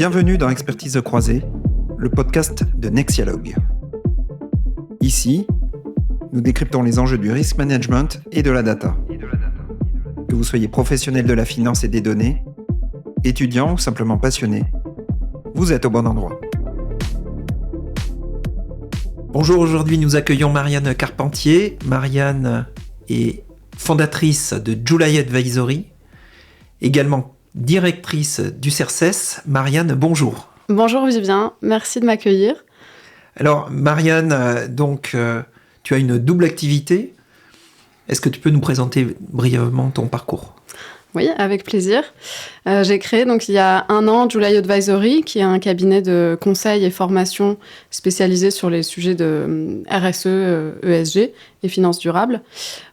Bienvenue dans Expertise croisée, le podcast de Nexialogue. Ici, nous décryptons les enjeux du risk management et de la data. Que vous soyez professionnel de la finance et des données, étudiant ou simplement passionné, vous êtes au bon endroit. Bonjour, aujourd'hui nous accueillons Marianne Carpentier. Marianne est fondatrice de July Advisory, également directrice du CERCES. Marianne, bonjour. Bonjour Vivien, merci de m'accueillir. Alors Marianne, tu as une double activité. Est-ce que tu peux nous présenter brièvement ton parcours ? Oui, avec plaisir. J'ai créé donc il y a 1 an July Advisory, qui est un cabinet de conseil et formation spécialisé sur les sujets de RSE, ESG et finances durables.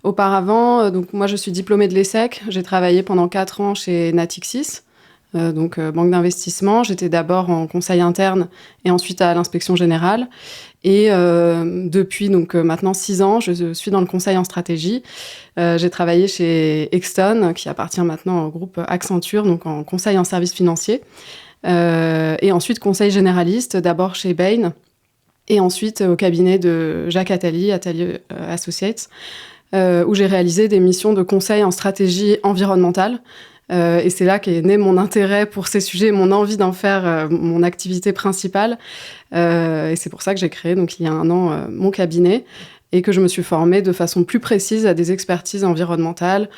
Auparavant, donc moi je suis diplômée de l'ESSEC. J'ai travaillé pendant 4 ans chez Natixis, banque d'investissement. J'étais d'abord en conseil interne et ensuite à l'inspection générale. Et depuis maintenant 6 ans, je suis dans le conseil en stratégie. J'ai travaillé chez Exton, qui appartient maintenant au groupe Accenture, donc en conseil en services financiers. Et ensuite conseil généraliste, d'abord chez Bain, et ensuite au cabinet de Jacques Attali, Attali Associates, où j'ai réalisé des missions de conseil en stratégie environnementale. Et c'est là qu'est né mon intérêt pour ces sujets, mon envie d'en faire mon activité principale. Et c'est pour ça que j'ai créé, donc il y a 1 an, mon cabinet et que je me suis formée de façon plus précise à des expertises environnementales,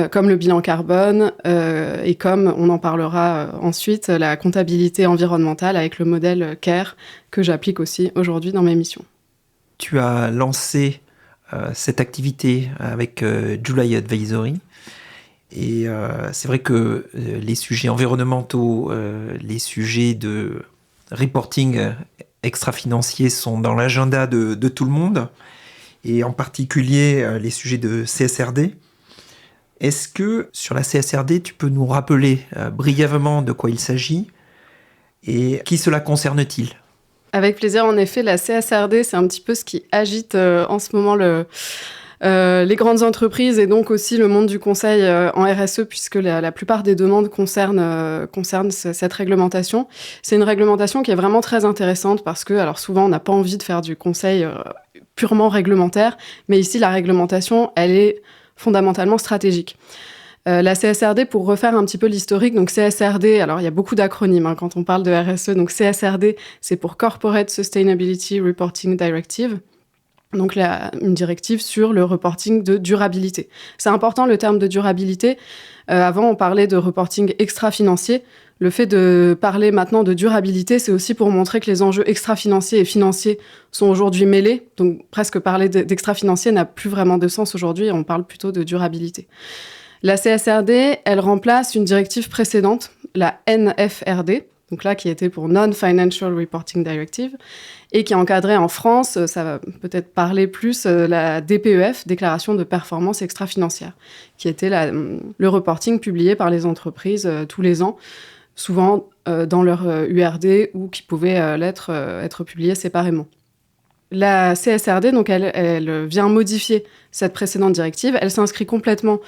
comme le bilan carbone et comme, on en parlera ensuite, la comptabilité environnementale avec le modèle CARE que j'applique aussi aujourd'hui dans mes missions. Tu as lancé cette activité avec July Advisory. Et c'est vrai que les sujets environnementaux, les sujets de reporting extra-financier sont dans l'agenda de tout le monde, et en particulier les sujets de CSRD. Est-ce que sur la CSRD, tu peux nous rappeler brièvement de quoi il s'agit et qui cela concerne-t-il ? Avec plaisir, en effet, la CSRD, c'est un petit peu ce qui agite en ce moment les grandes entreprises et donc aussi le monde du conseil en RSE, puisque la plupart des demandes concernent cette réglementation. C'est une réglementation qui est vraiment très intéressante parce que, alors souvent, on n'a pas envie de faire du conseil purement réglementaire, mais ici, la réglementation, elle est fondamentalement stratégique. La CSRD, pour refaire un petit peu l'historique, donc CSRD, alors il y a beaucoup d'acronymes quand on parle de RSE, donc CSRD, c'est pour Corporate Sustainability Reporting Directive. Donc une directive sur le reporting de durabilité. C'est important le terme de durabilité. Avant, on parlait de reporting extra-financier. Le fait de parler maintenant de durabilité, c'est aussi pour montrer que les enjeux extra-financiers et financiers sont aujourd'hui mêlés. Donc presque parler d'extra-financier n'a plus vraiment de sens aujourd'hui. On parle plutôt de durabilité. La CSRD, elle remplace une directive précédente, la NFRD, donc là qui était pour Non-Financial Reporting Directive, et qui encadrait en France, ça va peut-être parler plus, la DPEF, Déclaration de performance extra-financière, qui était le reporting publié par les entreprises tous les ans, souvent dans leur URD ou qui pouvait être publié séparément. La CSRD, donc, elle vient modifier cette précédente directive. Elle s'inscrit complètement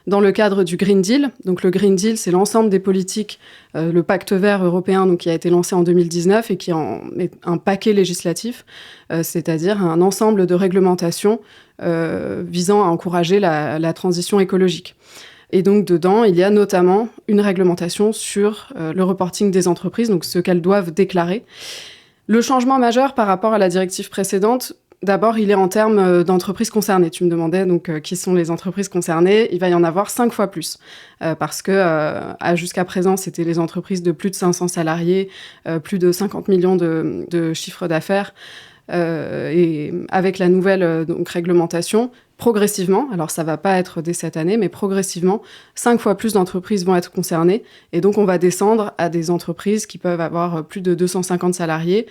dans le cadre du Green Deal. Donc le Green Deal, c'est l'ensemble des politiques, le pacte vert européen donc, qui a été lancé en 2019 et qui est un paquet législatif, c'est-à-dire un ensemble de réglementations visant à encourager la transition écologique. Et donc dedans, il y a notamment une réglementation sur le reporting des entreprises, donc ce qu'elles doivent déclarer. Le changement majeur par rapport à la directive précédente, d'abord, il est en termes d'entreprises concernées. Tu me demandais donc qui sont les entreprises concernées. Il va y en avoir 5 fois plus. Parce que jusqu'à présent, c'était les entreprises de plus de 500 salariés, plus de 50 millions de chiffre d'affaires. Et avec la nouvelle réglementation, progressivement, alors ça ne va pas être dès cette année, mais progressivement, 5 fois plus d'entreprises vont être concernées. Et donc, on va descendre à des entreprises qui peuvent avoir plus de 250 salariés.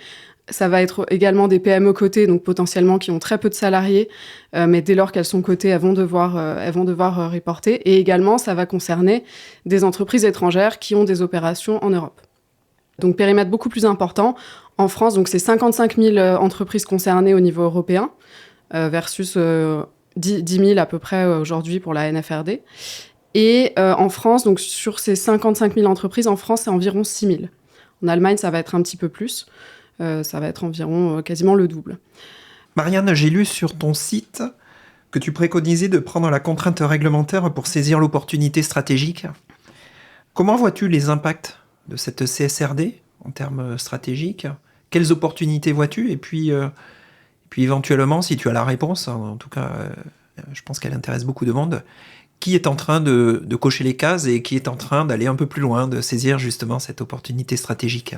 Ça va être également des PME cotées, donc potentiellement qui ont très peu de salariés, mais dès lors qu'elles sont cotées, elles vont devoir reporter. Et également, ça va concerner des entreprises étrangères qui ont des opérations en Europe. Donc périmètre beaucoup plus important. En France, donc c'est 55 000 entreprises concernées au niveau européen, versus 10 000 à peu près aujourd'hui pour la NFRD. Et en France, donc sur ces 55 000 entreprises, en France, c'est environ 6 000. En Allemagne, ça va être un petit peu plus. Ça va être environ quasiment le double. Marianne, j'ai lu sur ton site que tu préconisais de prendre la contrainte réglementaire pour saisir l'opportunité stratégique. Comment vois-tu les impacts de cette CSRD en termes stratégiques ? Quelles opportunités vois-tu ? Et puis éventuellement, si tu as la réponse, en tout cas, je pense qu'elle intéresse beaucoup de monde, qui est en train de cocher les cases et qui est en train d'aller un peu plus loin, de saisir justement cette opportunité stratégique ?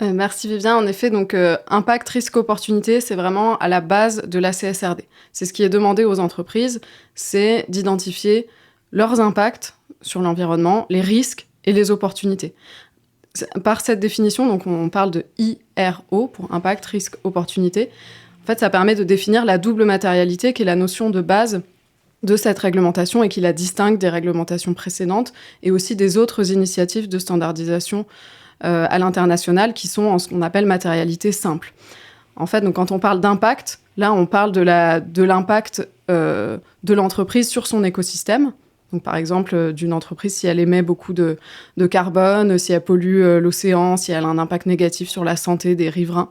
Merci Vivien. En effet, donc impact, risque, opportunité, c'est vraiment à la base de la CSRD. C'est ce qui est demandé aux entreprises, c'est d'identifier leurs impacts sur l'environnement, les risques et les opportunités. Par cette définition, donc on parle de IRO pour impact, risque, opportunité. En fait, ça permet de définir la double matérialité qui est la notion de base de cette réglementation et qui la distingue des réglementations précédentes et aussi des autres initiatives de standardisation à l'international qui sont en ce qu'on appelle matérialité simple. En fait, donc, quand on parle d'impact, là, on parle de l'impact de l'entreprise sur son écosystème. Donc, par exemple, d'une entreprise, si elle émet beaucoup de carbone, si elle pollue l'océan, si elle a un impact négatif sur la santé des riverains,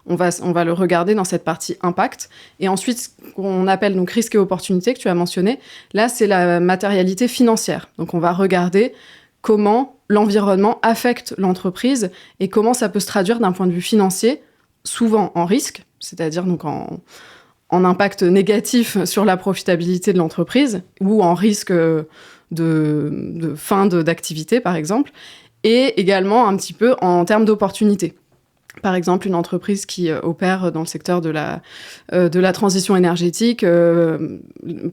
on va le regarder dans cette partie impact. Et ensuite, ce qu'on appelle donc risque et opportunité, que tu as mentionné, là, c'est la matérialité financière. Donc, on va regarder comment l'environnement affecte l'entreprise et comment ça peut se traduire d'un point de vue financier, souvent en risque, c'est-à-dire donc en impact négatif sur la profitabilité de l'entreprise ou en risque de fin d'activité, par exemple, et également un petit peu en termes d'opportunités. Par exemple, une entreprise qui opère dans le secteur de la transition énergétique,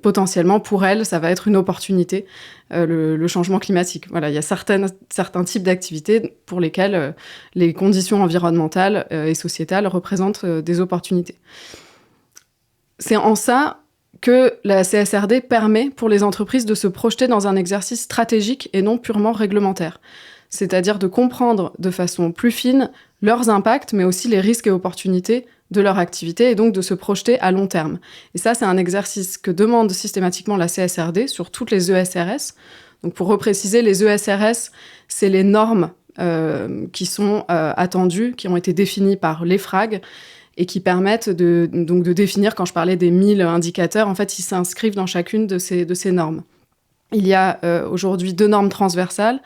potentiellement, pour elle, ça va être une opportunité, le changement climatique. Voilà, il y a certains types d'activités pour lesquelles les conditions environnementales et sociétales représentent des opportunités. C'est en ça que la CSRD permet pour les entreprises de se projeter dans un exercice stratégique et non purement réglementaire. C'est-à-dire de comprendre de façon plus fine leurs impacts, mais aussi les risques et opportunités de leur activité, et donc de se projeter à long terme. Et ça, c'est un exercice que demande systématiquement la CSRD sur toutes les ESRS. Donc pour repréciser, les ESRS, c'est les normes qui sont attendues, qui ont été définies par l'EFRAG, et qui permettent de définir, quand je parlais des 1000 indicateurs, en fait, ils s'inscrivent dans chacune de ces normes. Il y a aujourd'hui 2 normes transversales,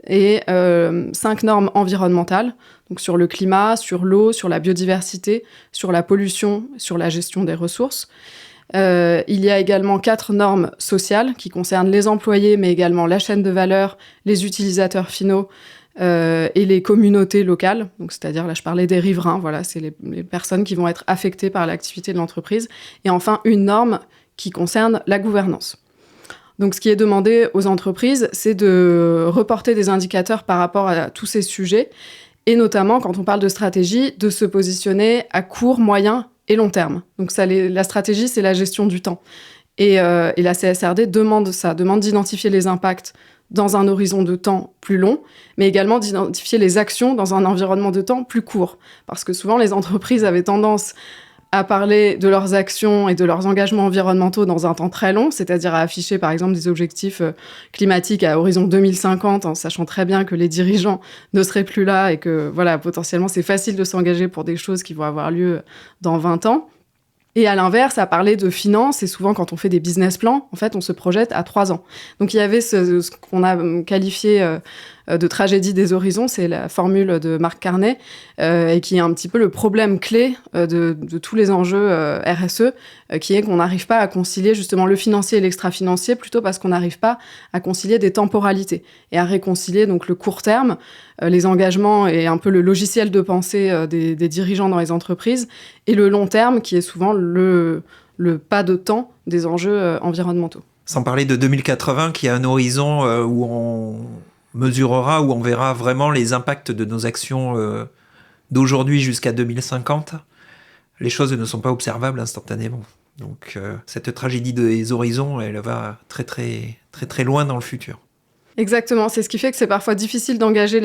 et 5 normes environnementales, donc sur le climat, sur l'eau, sur la biodiversité, sur la pollution, sur la gestion des ressources. Il y a également 4 normes sociales qui concernent les employés, mais également la chaîne de valeur, les utilisateurs finaux et les communautés locales. Donc, c'est-à-dire, là, je parlais des riverains, voilà, c'est les personnes qui vont être affectées par l'activité de l'entreprise. Et enfin, une norme qui concerne la gouvernance. Donc, ce qui est demandé aux entreprises, c'est de reporter des indicateurs par rapport à tous ces sujets, et notamment, quand on parle de stratégie, de se positionner à court, moyen et long terme. Donc, la stratégie, c'est la gestion du temps. Et la CSRD demande d'identifier les impacts dans un horizon de temps plus long, mais également d'identifier les actions dans un environnement de temps plus court. Parce que souvent, les entreprises avaient tendance à parler de leurs actions et de leurs engagements environnementaux dans un temps très long, c'est-à-dire à afficher par exemple des objectifs climatiques à horizon 2050, en sachant très bien que les dirigeants ne seraient plus là et que voilà, potentiellement c'est facile de s'engager pour des choses qui vont avoir lieu dans 20 ans. Et à l'inverse, à parler de finances, et souvent quand on fait des business plans, en fait, on se projette à 3 ans. Donc il y avait ce qu'on a qualifié de tragédie des horizons, c'est la formule de Marc Carnet, et qui est un petit peu le problème clé de tous les enjeux RSE, qui est qu'on n'arrive pas à concilier justement le financier et l'extra-financier, plutôt parce qu'on n'arrive pas à concilier des temporalités, et à réconcilier donc le court terme, les engagements et un peu le logiciel de pensée des dirigeants dans les entreprises, et le long terme, qui est souvent le pas de temps des enjeux environnementaux. Sans parler de 2080, qui est un horizon où on mesurera, où on verra vraiment les impacts de nos actions d'aujourd'hui jusqu'à 2050. Les choses ne sont pas observables instantanément. Donc cette tragédie des horizons, elle va très très très très loin dans le futur. Exactement, c'est ce qui fait que c'est parfois difficile d'engager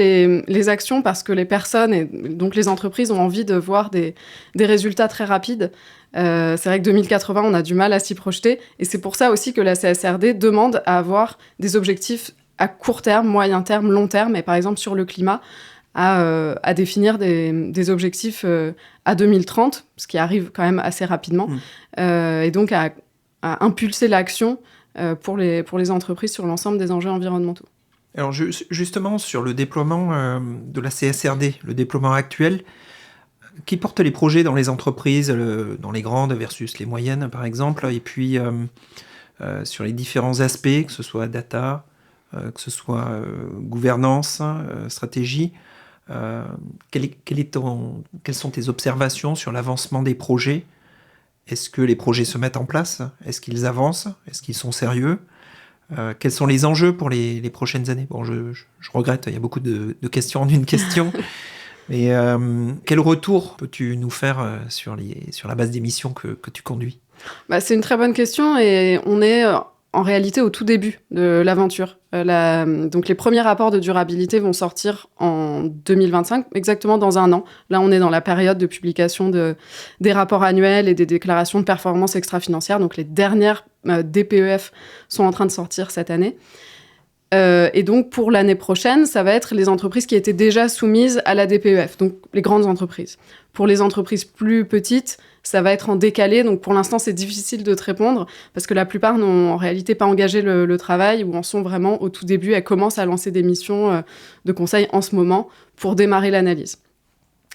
les actions parce que les personnes et donc les entreprises ont envie de voir des résultats très rapides. C'est vrai que 2080, on a du mal à s'y projeter, et c'est pour ça aussi que la CSRD demande à avoir des objectifs à court terme, moyen terme, long terme, et par exemple sur le climat, à définir des objectifs à 2030, ce qui arrive quand même assez rapidement, et donc à impulser l'action pour les entreprises sur l'ensemble des enjeux environnementaux. Alors justement, sur le déploiement de la CSRD, le déploiement actuel, qui porte les projets dans les entreprises, dans les grandes versus les moyennes par exemple, et puis sur les différents aspects, que ce soit data, que ce soit gouvernance, stratégie, quelles sont tes observations sur l'avancement des projets? Est-ce que les projets se mettent en place? Est-ce qu'ils avancent? Est-ce qu'ils sont sérieux? Quels sont les enjeux pour les prochaines années? Bon, je regrette, il y a beaucoup de questions en une question. Mais quel retour peux-tu nous faire sur la base des missions que tu conduis? C'est une très bonne question et on est en réalité au tout début de l'aventure. Donc les premiers rapports de durabilité vont sortir en 2025, exactement dans un an. Là, on est dans la période de publication des rapports annuels et des déclarations de performance extra-financière. Donc les dernières DPEF sont en train de sortir cette année. Et donc, pour l'année prochaine, ça va être les entreprises qui étaient déjà soumises à la DPEF, donc les grandes entreprises. Pour les entreprises plus petites, ça va être en décalé. Donc, pour l'instant, c'est difficile de te répondre parce que la plupart n'ont en réalité pas engagé le travail ou en sont vraiment au tout début. Elles commencent à lancer des missions de conseil en ce moment pour démarrer l'analyse.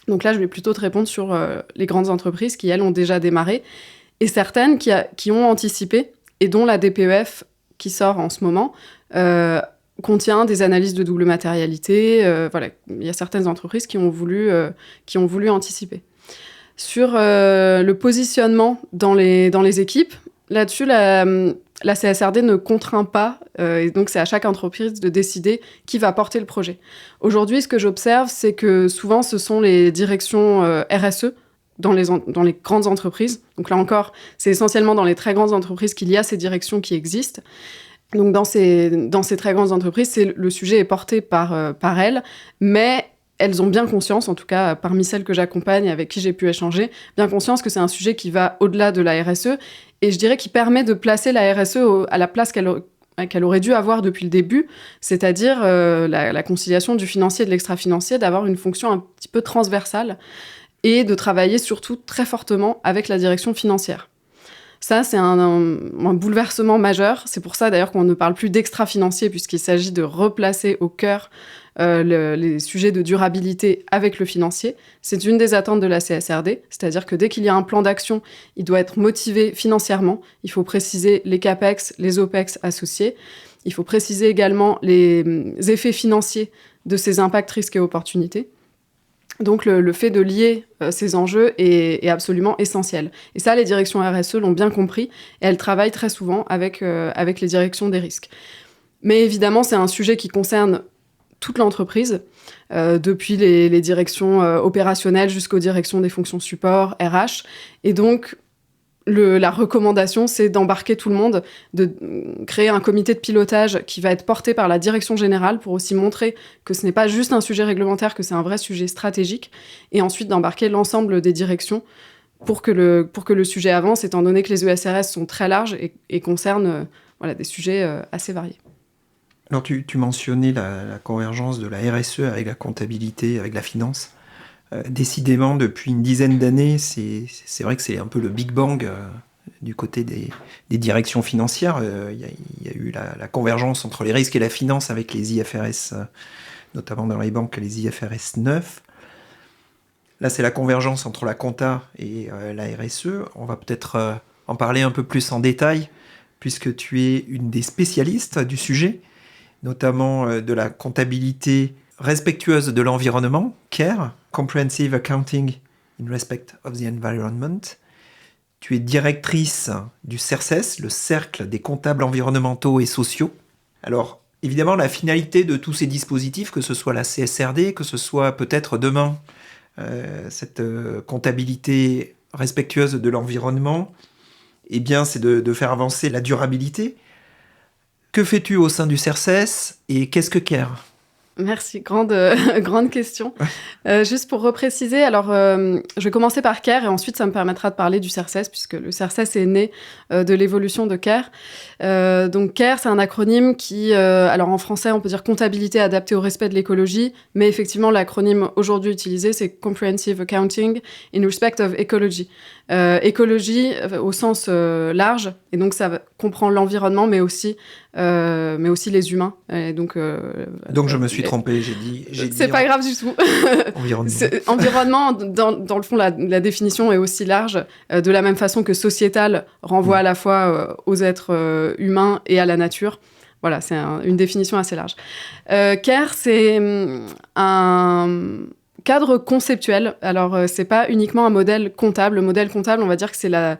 Donc là, je vais plutôt te répondre sur les grandes entreprises qui, elles, ont déjà démarré et certaines qui ont anticipé et dont la DPEF qui sort en ce moment contient des analyses de double matérialité. Voilà, il y a certaines entreprises qui ont voulu anticiper. Sur le positionnement dans les équipes, là-dessus, la CSRD ne contraint pas, et donc c'est à chaque entreprise de décider qui va porter le projet. Aujourd'hui, ce que j'observe, c'est que souvent, ce sont les directions RSE dans les grandes entreprises. Donc là encore, c'est essentiellement dans les très grandes entreprises qu'il y a ces directions qui existent. Donc dans ces très grandes entreprises, le sujet est porté par elles, mais elles ont bien conscience, en tout cas parmi celles que j'accompagne, avec qui j'ai pu échanger, bien conscience que c'est un sujet qui va au-delà de la RSE, et je dirais qui permet de placer la RSE à la place qu'elle aurait dû avoir depuis le début, c'est-à-dire la conciliation du financier et de l'extra-financier, d'avoir une fonction un petit peu transversale, et de travailler surtout très fortement avec la direction financière. Ça, c'est un bouleversement majeur. C'est pour ça, d'ailleurs, qu'on ne parle plus d'extra-financier, puisqu'il s'agit de replacer au cœur les sujets de durabilité avec le financier. C'est une des attentes de la CSRD, c'est-à-dire que dès qu'il y a un plan d'action, il doit être motivé financièrement. Il faut préciser les CAPEX, les OPEX associés. Il faut préciser également les effets financiers de ces impacts, risques et opportunités. Donc le fait de lier ces enjeux est absolument essentiel. Et ça, les directions RSE l'ont bien compris et elles travaillent très souvent avec les directions des risques. Mais évidemment, c'est un sujet qui concerne toute l'entreprise, depuis les directions opérationnelles jusqu'aux directions des fonctions support, RH. Et donc, la recommandation, c'est d'embarquer tout le monde, de créer un comité de pilotage qui va être porté par la direction générale pour aussi montrer que ce n'est pas juste un sujet réglementaire, que c'est un vrai sujet stratégique, et ensuite d'embarquer l'ensemble des directions pour que le sujet avance, étant donné que les ESRS sont très larges et concernent des sujets assez variés. Alors tu mentionnais la convergence de la RSE avec la comptabilité, avec la finance. Décidément, depuis une dizaine d'années, c'est vrai que c'est un peu le Big Bang du côté des directions financières. Il y a eu la convergence entre les risques et la finance avec les IFRS, notamment dans les banques, les IFRS 9. Là, c'est la convergence entre la compta et la RSE. On va peut-être en parler un peu plus en détail, puisque tu es une des spécialistes du sujet, notamment de la comptabilité respectueuse de l'environnement, CARE, Comprehensive Accounting in Respect of the Environment. Tu es directrice du CERCES, le Cercle des comptables environnementaux et sociaux. Alors, évidemment, la finalité de tous ces dispositifs, que ce soit la CSRD, que ce soit peut-être demain cette comptabilité respectueuse de l'environnement, eh bien, c'est de faire avancer la durabilité. Que fais-tu au sein du CERCES et qu'est-ce que CARE ? Merci, grande question. Juste pour repréciser, alors je vais commencer par CARE et ensuite ça me permettra de parler du CERCES puisque le CERCES est né de l'évolution de CARE. Donc CARE, c'est un acronyme qui, alors en français on peut dire comptabilité adaptée au respect de l'écologie, mais effectivement l'acronyme aujourd'hui utilisé c'est Comprehensive Accounting in Respect of Ecology. Écologie au sens large, et donc ça comprend l'environnement mais aussi les humains. Et donc je me suis trompé, j'ai dit c'est pas grave du tout. Environnement. Environnement, dans le fond, la définition est aussi large, de la même façon que sociétal renvoie à la fois aux êtres humains et à la nature. Voilà, c'est une définition assez large. CARE, c'est un cadre conceptuel. Alors, c'est pas uniquement un modèle comptable. Le modèle comptable, on va dire que c'est la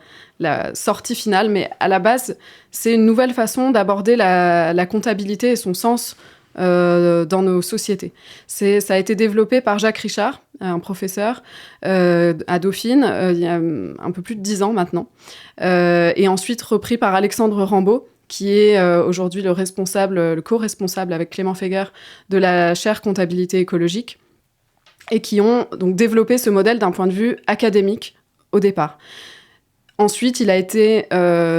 sortie finale, mais à la base, c'est une nouvelle façon d'aborder la comptabilité et son sens dans nos sociétés. Ça a été développé par Jacques Richard, un professeur à Dauphine, il y a un peu plus de 10 ans maintenant, et ensuite repris par Alexandre Rambaud, qui est aujourd'hui le co-responsable avec Clément Feger de la chaire comptabilité écologique, et qui ont donc développé ce modèle d'un point de vue académique au départ. Ensuite, il a été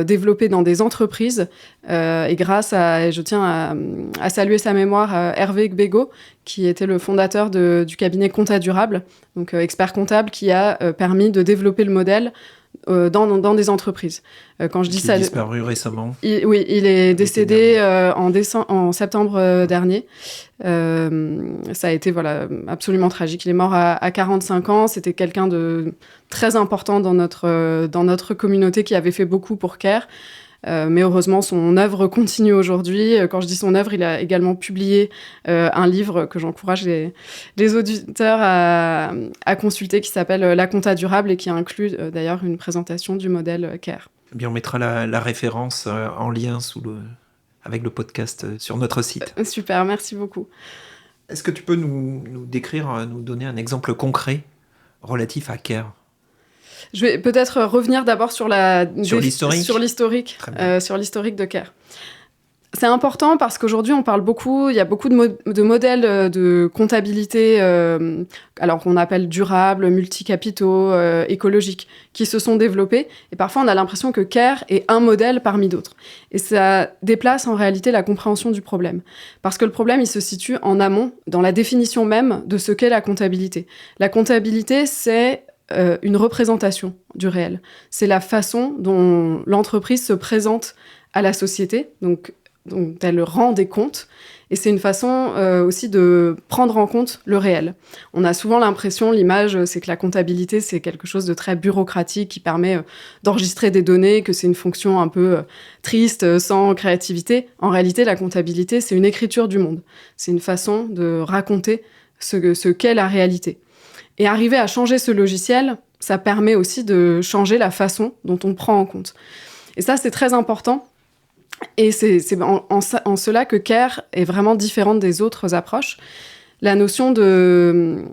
développé dans des entreprises et grâce à, je tiens à saluer sa mémoire, Hervé Gbego, qui était le fondateur du cabinet Compta Durable, donc expert comptable, qui a permis de développer le modèle dans des entreprises. Quand je dis ça, il est disparu récemment. Oui, il est décédé en septembre dernier. Ça a été absolument tragique. Il est mort à 45 ans. C'était quelqu'un de très important dans notre communauté qui avait fait beaucoup pour CARE. Mais heureusement, son œuvre continue aujourd'hui. Quand je dis son œuvre, il a également publié un livre que j'encourage les auditeurs à consulter, qui s'appelle La Compta Durable et qui inclut d'ailleurs une présentation du modèle CARE. Eh bien, on mettra la référence en lien avec le podcast sur notre site. Super, merci beaucoup. Est-ce que tu peux nous décrire, nous donner un exemple concret relatif à CARE ? Je vais peut-être revenir d'abord sur l'historique de CARE. C'est important parce qu'aujourd'hui, on parle beaucoup, il y a beaucoup de modèles de comptabilité, alors qu'on appelle durables, multicapitaux, écologiques, qui se sont développés. Et parfois, on a l'impression que CARE est un modèle parmi d'autres. Et ça déplace en réalité la compréhension du problème. Parce que le problème, il se situe en amont, dans la définition même de ce qu'est la comptabilité. La comptabilité, c'est une représentation du réel. C'est la façon dont l'entreprise se présente à la société, donc dont elle rend des comptes, et c'est une façon aussi de prendre en compte le réel. On a souvent l'impression, l'image, c'est que la comptabilité, c'est quelque chose de très bureaucratique qui permet d'enregistrer des données, que c'est une fonction un peu triste, sans créativité. En réalité, la comptabilité, c'est une écriture du monde. C'est une façon de raconter ce qu'est la réalité. Et arriver à changer ce logiciel, ça permet aussi de changer la façon dont on prend en compte. Et ça, c'est très important. Et c'est en cela que CARE est vraiment différente des autres approches. La notion de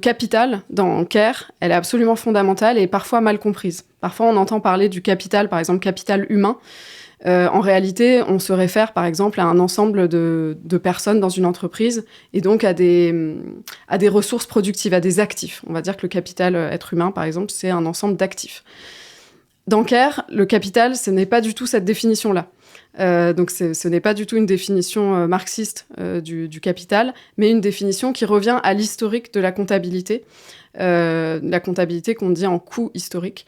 capital dans CARE, elle est absolument fondamentale et parfois mal comprise. Parfois, on entend parler du capital, par exemple capital humain. En réalité, on se réfère par exemple à un ensemble de personnes dans une entreprise et donc à des ressources productives, à des actifs. On va dire que le capital être humain, par exemple, c'est un ensemble d'actifs. Dans CARE, le capital, ce n'est pas du tout cette définition-là. Donc ce n'est pas du tout une définition marxiste du capital, mais une définition qui revient à l'historique de la comptabilité qu'on dit en coût historique.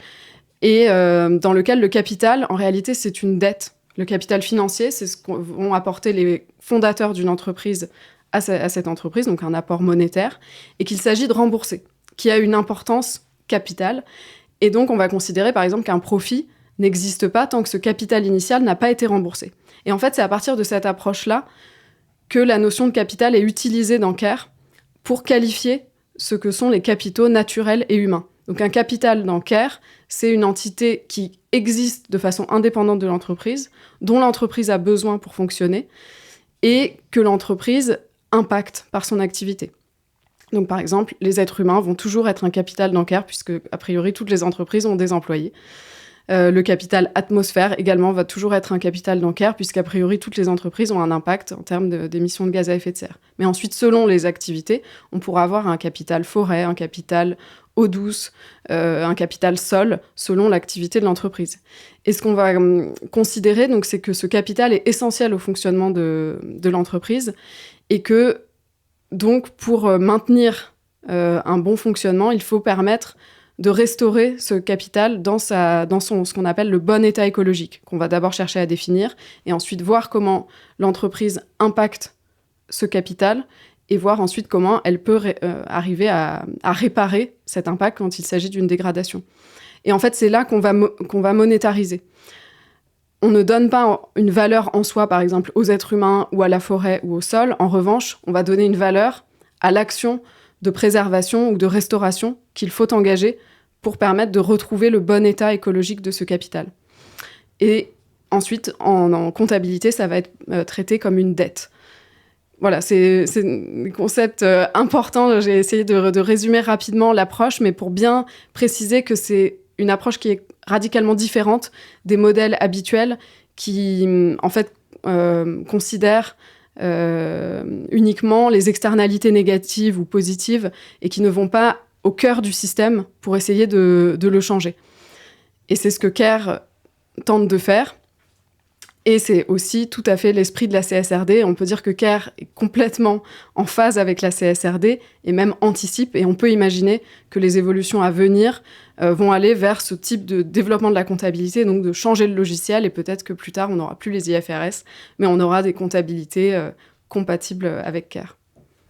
Et dans lequel le capital, en réalité, c'est une dette. Le capital financier, c'est ce qu'ont apporté les fondateurs d'une entreprise à cette entreprise, donc un apport monétaire, et qu'il s'agit de rembourser, qui a une importance capitale. Et donc, on va considérer, par exemple, qu'un profit n'existe pas tant que ce capital initial n'a pas été remboursé. Et en fait, c'est à partir de cette approche-là que la notion de capital est utilisée dans CARE pour qualifier ce que sont les capitaux naturels et humains. Donc un capital dans CARE, c'est une entité qui existe de façon indépendante de l'entreprise, dont l'entreprise a besoin pour fonctionner, et que l'entreprise impacte par son activité. Donc par exemple, les êtres humains vont toujours être un capital dans CARE, puisque a priori toutes les entreprises ont des employés. Le capital atmosphère également va toujours être un capital dans CARE, puisqu'a priori, toutes les entreprises ont un impact en termes d'émissions de gaz à effet de serre. Mais ensuite, selon les activités, on pourra avoir un capital forêt, un capital eau douce, un capital sol, selon l'activité de l'entreprise. Et ce qu'on va considérer, donc, c'est que ce capital est essentiel au fonctionnement de l'entreprise et que, donc, pour maintenir un bon fonctionnement, il faut permettre de restaurer ce capital dans ce qu'on appelle le bon état écologique, qu'on va d'abord chercher à définir, et ensuite voir comment l'entreprise impacte ce capital, et voir ensuite comment elle peut arriver à réparer cet impact quand il s'agit d'une dégradation. Et en fait, c'est là qu'on va monétariser. On ne donne pas une valeur en soi, par exemple, aux êtres humains ou à la forêt ou au sol. En revanche, on va donner une valeur à l'action de préservation ou de restauration qu'il faut engager pour permettre de retrouver le bon état écologique de ce capital. Et ensuite, en comptabilité, ça va être traité comme une dette. Voilà, c'est des concepts importants. J'ai essayé de résumer rapidement l'approche, mais pour bien préciser que c'est une approche qui est radicalement différente des modèles habituels qui, en fait, considèrent uniquement les externalités négatives ou positives et qui ne vont pas au cœur du système pour essayer de le changer. Et c'est ce que CARE tente de faire. Et c'est aussi tout à fait l'esprit de la CSRD. On peut dire que CARE est complètement en phase avec la CSRD et même anticipe. Et on peut imaginer que les évolutions à venir vont aller vers ce type de développement de la comptabilité, donc de changer le logiciel. Et peut-être que plus tard, on n'aura plus les IFRS, mais on aura des comptabilités compatibles avec CARE.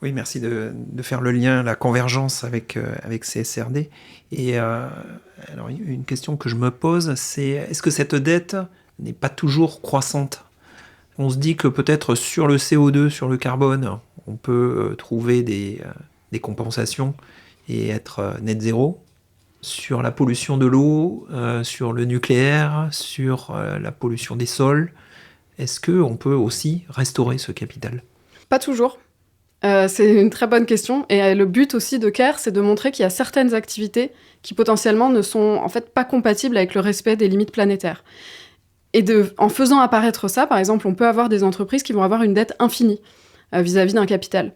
Oui, merci de faire le lien, la convergence avec CSRD. Et alors, une question que je me pose, c'est est-ce que cette dette n'est pas toujours croissante? On se dit que peut-être sur le CO2, sur le carbone, on peut trouver des compensations et être net zéro. Sur la pollution de l'eau, sur le nucléaire, sur la pollution des sols, est-ce qu'on peut aussi restaurer ce capital? Pas toujours. C'est une très bonne question. Et le but aussi de CARE, c'est de montrer qu'il y a certaines activités qui potentiellement ne sont en fait pas compatibles avec le respect des limites planétaires. Et en faisant apparaître ça, par exemple, on peut avoir des entreprises qui vont avoir une dette infinie vis-à-vis d'un capital.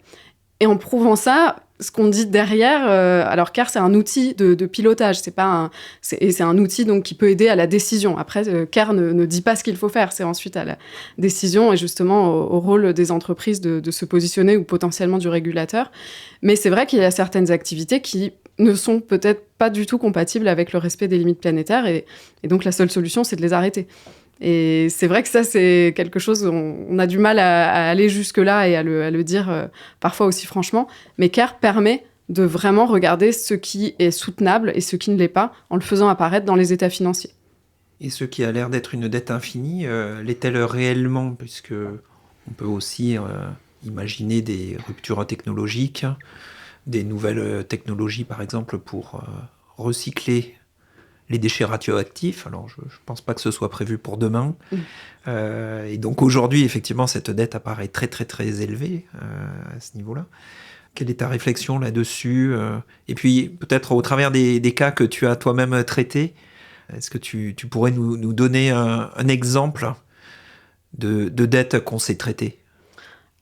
Et en prouvant ça, ce qu'on dit derrière, alors CARE, c'est un outil de pilotage, c'est un outil donc, qui peut aider à la décision. Après, CARE ne dit pas ce qu'il faut faire, c'est ensuite à la décision et justement au rôle des entreprises de se positionner ou potentiellement du régulateur. Mais c'est vrai qu'il y a certaines activités qui ne sont peut-être pas du tout compatibles avec le respect des limites planétaires et donc la seule solution, c'est de les arrêter. Et c'est vrai que ça, c'est quelque chose, on a du mal à aller jusque-là et à le dire parfois aussi franchement. Mais CARE permet de vraiment regarder ce qui est soutenable et ce qui ne l'est pas en le faisant apparaître dans les états financiers. Et ce qui a l'air d'être une dette infinie, l'est-elle réellement? Puisque on peut aussi imaginer des ruptures technologiques, des nouvelles technologies, par exemple, pour recycler les déchets radioactifs. Alors, je ne pense pas que ce soit prévu pour demain. Et donc, aujourd'hui, effectivement, cette dette apparaît très, très, très élevée à ce niveau-là. Quelle est ta réflexion là-dessus? Et puis, peut-être au travers des cas que tu as toi-même traités, est-ce que tu pourrais nous donner un exemple de dette qu'on s'est traitée?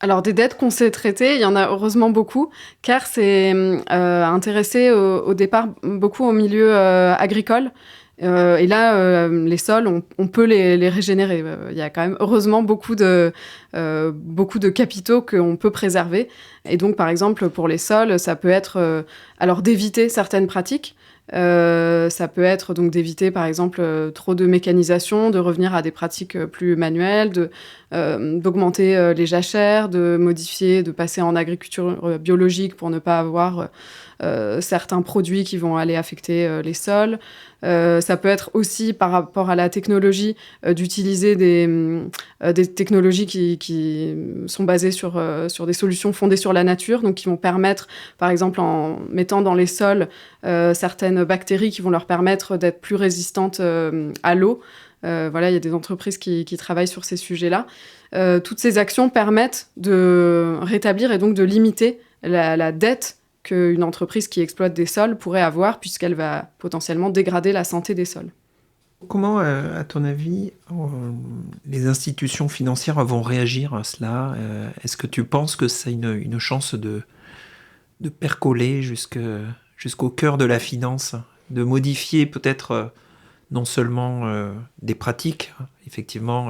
Alors, des dettes qu'on s'est traitées, il y en a heureusement beaucoup. CARE s'est intéressé au départ beaucoup au milieu agricole. Et là, les sols, on peut les régénérer. Il y a quand même heureusement beaucoup de capitaux qu'on peut préserver. Et donc, par exemple, pour les sols, ça peut être alors d'éviter certaines pratiques. Ça peut être donc d'éviter par exemple trop de mécanisation, de revenir à des pratiques plus manuelles, d'augmenter les jachères, de modifier, de passer en agriculture biologique pour ne pas avoir certains produits qui vont aller affecter les sols. Ça peut être aussi par rapport à la technologie d'utiliser des technologies qui sont basées sur des solutions fondées sur la nature, donc qui vont permettre, par exemple, en mettant dans les sols certaines bactéries qui vont leur permettre d'être plus résistantes à l'eau. Voilà, il y a des entreprises qui travaillent sur ces sujets-là. Toutes ces actions permettent de rétablir et donc de limiter la dette qu'une entreprise qui exploite des sols pourrait avoir, puisqu'elle va potentiellement dégrader la santé des sols. Comment, à ton avis, les institutions financières vont réagir à cela? Est-ce que tu penses que c'est une chance de percoler jusqu'au cœur de la finance, de modifier peut-être non seulement des pratiques, effectivement,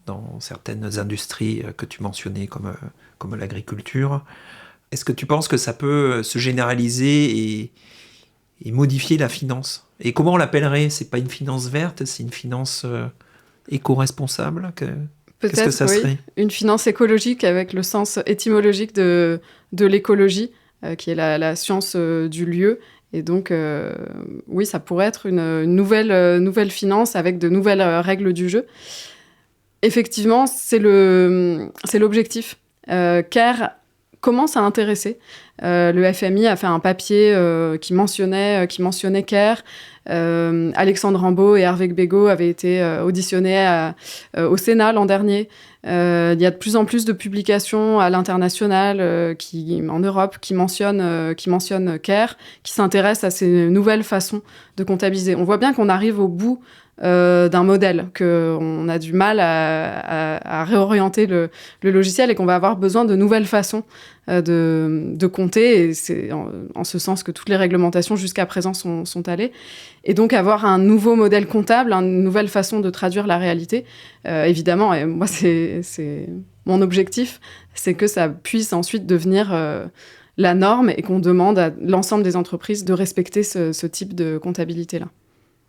dans certaines industries que tu mentionnais comme l'agriculture. Est-ce que tu penses que ça peut se généraliser et modifier la finance? Et comment on l'appellerait? C'est pas une finance verte, c'est une finance éco-responsable? Qu'est-ce que Peut-être, ça oui, serait? une finance écologique avec le sens étymologique de l'écologie, qui est la science du lieu. Et donc, oui, ça pourrait être une nouvelle finance avec de nouvelles règles du jeu. Effectivement, c'est l'objectif. CARE commence à intéresser. Le FMI a fait un papier qui mentionnait CARE. Alexandre Rambaud et Hervé Bégaud avaient été auditionnés au Sénat l'an dernier. Il y a de plus en plus de publications à l'international en Europe qui mentionnent CARE, qui s'intéressent à ces nouvelles façons de comptabiliser. On voit bien qu'on arrive au bout d'un modèle, qu'on a du mal à réorienter le logiciel et qu'on va avoir besoin de nouvelles façons de compter. Et c'est en ce sens que toutes les réglementations jusqu'à présent sont allées. Et donc avoir un nouveau modèle comptable, une nouvelle façon de traduire la réalité, évidemment, et moi c'est mon objectif, c'est que ça puisse ensuite devenir la norme et qu'on demande à l'ensemble des entreprises de respecter ce type de comptabilité-là.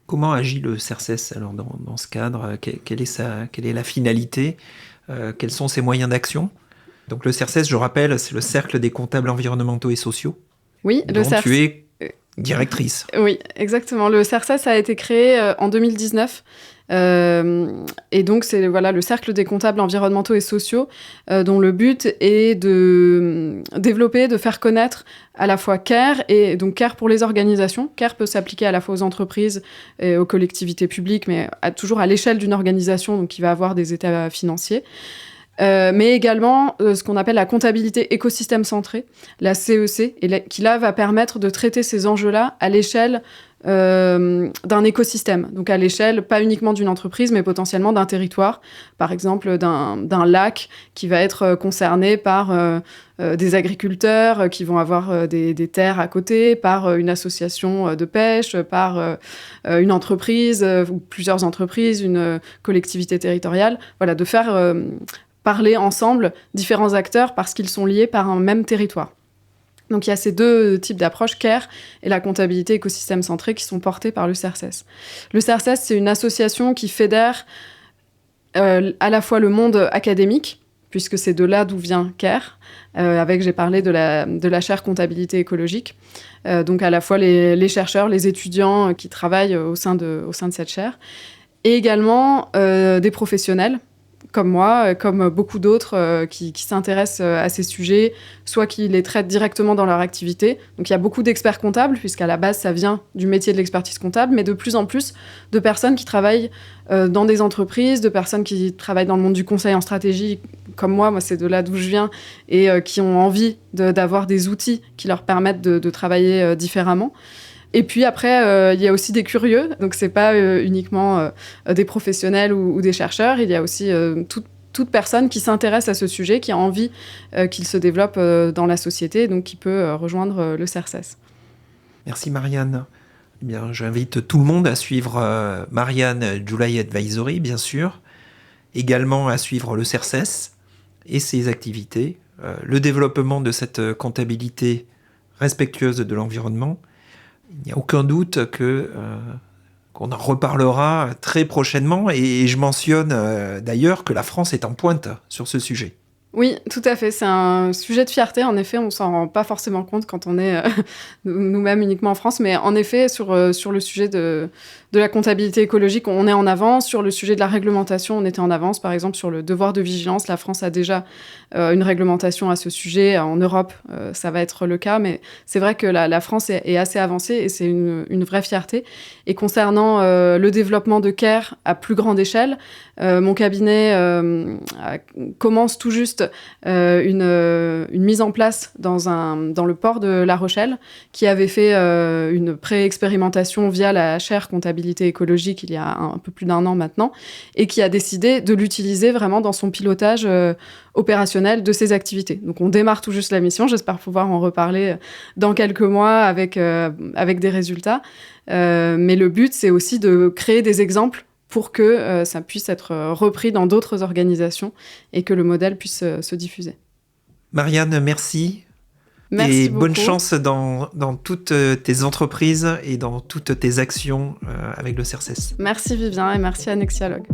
Comment agit le CERCES alors dans ce cadre? Quelle est la finalité? Quels sont ses moyens d'action? Donc le CERCES, je rappelle, c'est le Cercle des comptables environnementaux et sociaux, Oui, dont tu es directrice. Oui, exactement. Le CERCES a été créé en 2019. Et donc, c'est le Cercle des comptables environnementaux et sociaux, dont le but est de développer, de faire connaître à la fois CARE, et donc CARE pour les organisations. CARE peut s'appliquer à la fois aux entreprises et aux collectivités publiques, mais toujours à l'échelle d'une organisation, donc qui va avoir des états financiers. Mais également ce qu'on appelle la comptabilité écosystème centrée, la CEC, qui là va permettre de traiter ces enjeux-là à l'échelle d'un écosystème. Donc à l'échelle, pas uniquement d'une entreprise, mais potentiellement d'un territoire. Par exemple, d'un lac qui va être concerné par des agriculteurs qui vont avoir des terres à côté, par une association de pêche, par une entreprise ou plusieurs entreprises, une collectivité territoriale. Voilà, de faire parler ensemble différents acteurs parce qu'ils sont liés par un même territoire. Donc il y a ces deux types d'approches, CARE et la comptabilité écosystème centrée, qui sont portées par le CERCES. Le CERCES, c'est une association qui fédère à la fois le monde académique, puisque c'est de là d'où vient CARE, j'ai parlé de la chaire comptabilité écologique, donc à la fois les chercheurs, les étudiants qui travaillent au sein de cette chaire, et également des professionnels, comme moi, comme beaucoup d'autres qui s'intéressent à ces sujets, soit qui les traitent directement dans leur activité. Donc il y a beaucoup d'experts comptables, puisqu'à la base, ça vient du métier de l'expertise comptable, mais de plus en plus de personnes qui travaillent dans des entreprises, de personnes qui travaillent dans le monde du conseil en stratégie, comme moi c'est de là d'où je viens, et qui ont envie d'avoir des outils qui leur permettent de travailler différemment. Et puis après, il y a aussi des curieux, donc c'est pas uniquement des professionnels ou des chercheurs, il y a aussi toute personne qui s'intéresse à ce sujet, qui a envie qu'il se développe dans la société, donc qui peut rejoindre le CERCES. Merci Marianne. Eh bien, j'invite tout le monde à suivre Marianne July Advisory, bien sûr, également à suivre le CERCES et ses activités, le développement de cette comptabilité respectueuse de l'environnement. Il n'y a aucun doute qu'on en reparlera très prochainement, et je mentionne d'ailleurs que la France est en pointe sur ce sujet. Oui, tout à fait. C'est un sujet de fierté. En effet, on s'en rend pas forcément compte quand on est nous-mêmes uniquement en France. Mais en effet, sur le sujet de la comptabilité écologique, on est en avance. Sur le sujet de la réglementation, on était en avance. Par exemple, sur le devoir de vigilance, la France a déjà une réglementation à ce sujet. En Europe, ça va être le cas. Mais c'est vrai que la France est assez avancée, et c'est une vraie fierté. Et concernant le développement de CARE à plus grande échelle, mon cabinet commence tout juste une mise en place dans le port de La Rochelle, qui avait fait une pré-expérimentation via la chaire comptabilité responsabilité écologique il y a un peu plus d'1 an maintenant, et qui a décidé de l'utiliser vraiment dans son pilotage opérationnel de ses activités. Donc on démarre tout juste la mission, j'espère pouvoir en reparler dans quelques mois avec des résultats. Mais le but, c'est aussi de créer des exemples pour que ça puisse être repris dans d'autres organisations et que le modèle puisse se diffuser. Marianne, merci. Merci et beaucoup. Bonne chance dans toutes tes entreprises et dans toutes tes actions avec le CERCES. Merci Vivien et merci à Nexialogue.